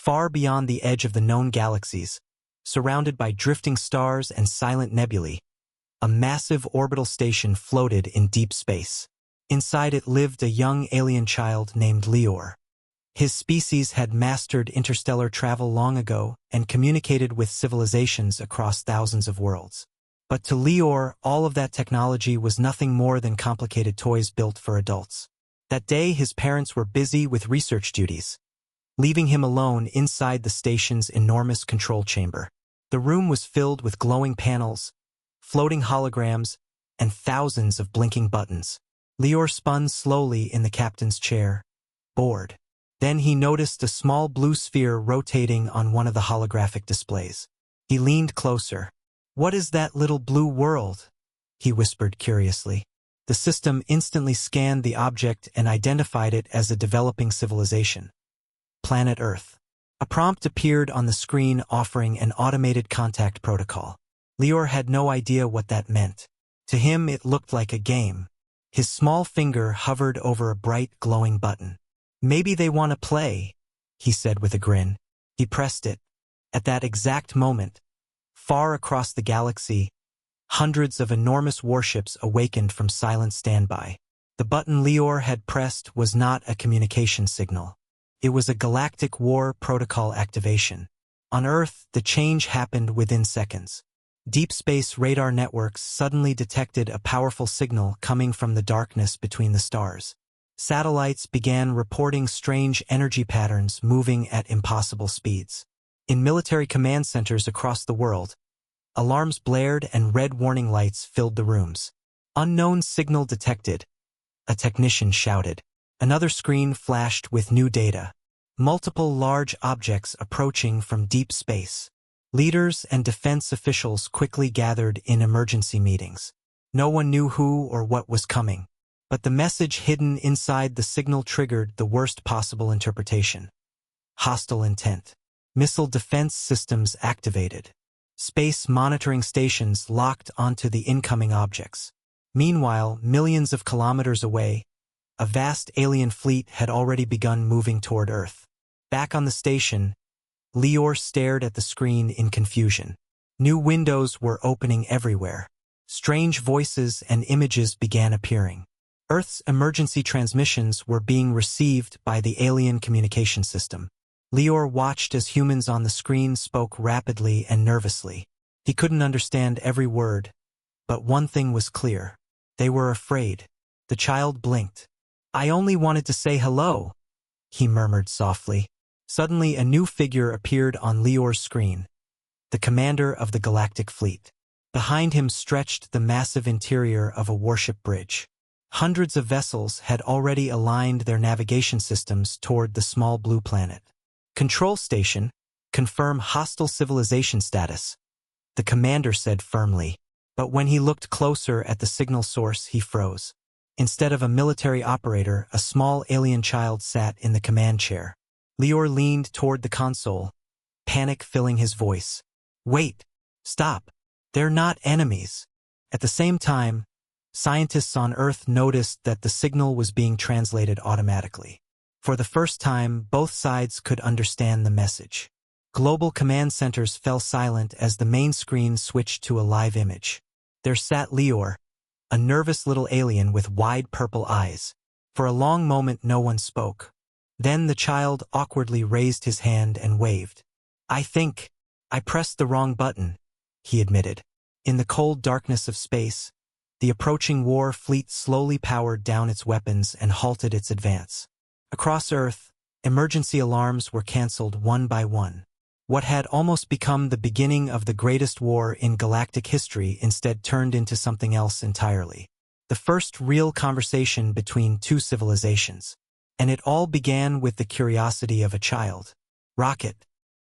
far beyond the edge of the known galaxies, surrounded by drifting stars and silent nebulae, a massive orbital station floated in deep space. Inside it lived a young alien child named Lior. His species had mastered interstellar travel long ago and communicated with civilizations across thousands of worlds. But to Lior, all of that technology was nothing more than complicated toys built for adults. That day, his parents were busy with research duties, leaving him alone inside the station's enormous control chamber. The room was filled with glowing panels, floating holograms, and thousands of blinking buttons. Lior spun slowly in the captain's chair, bored. Then he noticed a small blue sphere rotating on one of the holographic displays. He leaned closer. "What is that little blue world?" he whispered curiously. The system instantly scanned the object and identified it as a developing civilization. Planet Earth. A prompt appeared on the screen offering an automated contact protocol. Lior had no idea what that meant. To him, it looked like a game. His small finger hovered over a bright, glowing button. "Maybe they want to play," he said with a grin. He pressed it. At that exact moment, far across the galaxy, hundreds of enormous warships awakened from silent standby. The button Lior had pressed was not a communication signal. It was a galactic war protocol activation. On Earth, the change happened within seconds. Deep space radar networks suddenly detected a powerful signal coming from the darkness between the stars. Satellites began reporting strange energy patterns moving at impossible speeds. In military command centers across the world, alarms blared and red warning lights filled the rooms. "Unknown signal detected," a technician shouted. Another screen flashed with new data. Multiple large objects approaching from deep space. Leaders and defense officials quickly gathered in emergency meetings. No one knew who or what was coming, but the message hidden inside the signal triggered the worst possible interpretation. Hostile intent. Missile defense systems activated. Space monitoring stations locked onto the incoming objects. Meanwhile, millions of kilometers away, a vast alien fleet had already begun moving toward Earth. Back on the station, Lior stared at the screen in confusion. New windows were opening everywhere. Strange voices and images began appearing. Earth's emergency transmissions were being received by the alien communication system. Lior watched as humans on the screen spoke rapidly and nervously. He couldn't understand every word, but one thing was clear. They were afraid. The child blinked. "I only wanted to say hello," he murmured softly. Suddenly, a new figure appeared on Lior's screen, the commander of the Galactic Fleet. Behind him stretched the massive interior of a warship bridge. Hundreds of vessels had already aligned their navigation systems toward the small blue planet. "Control station, confirm hostile civilization status," the commander said firmly. But when he looked closer at the signal source, he froze. Instead of a military operator, a small alien child sat in the command chair. Lior leaned toward the console, panic filling his voice. "Wait! Stop! They're not enemies." At the same time, scientists on Earth noticed that the signal was being translated automatically. For the first time, both sides could understand the message. Global command centers fell silent as the main screen switched to a live image. There sat Lior, a nervous little alien with wide purple eyes. For a long moment, no one spoke. Then the child awkwardly raised his hand and waved. "I think I pressed the wrong button," he admitted. In the cold darkness of space, the approaching war fleet slowly powered down its weapons and halted its advance. Across Earth, emergency alarms were canceled one by one. What had almost become the beginning of the greatest war in galactic history instead turned into something else entirely. The first real conversation between two civilizations. And it all began with the curiosity of a child. "Rocket,"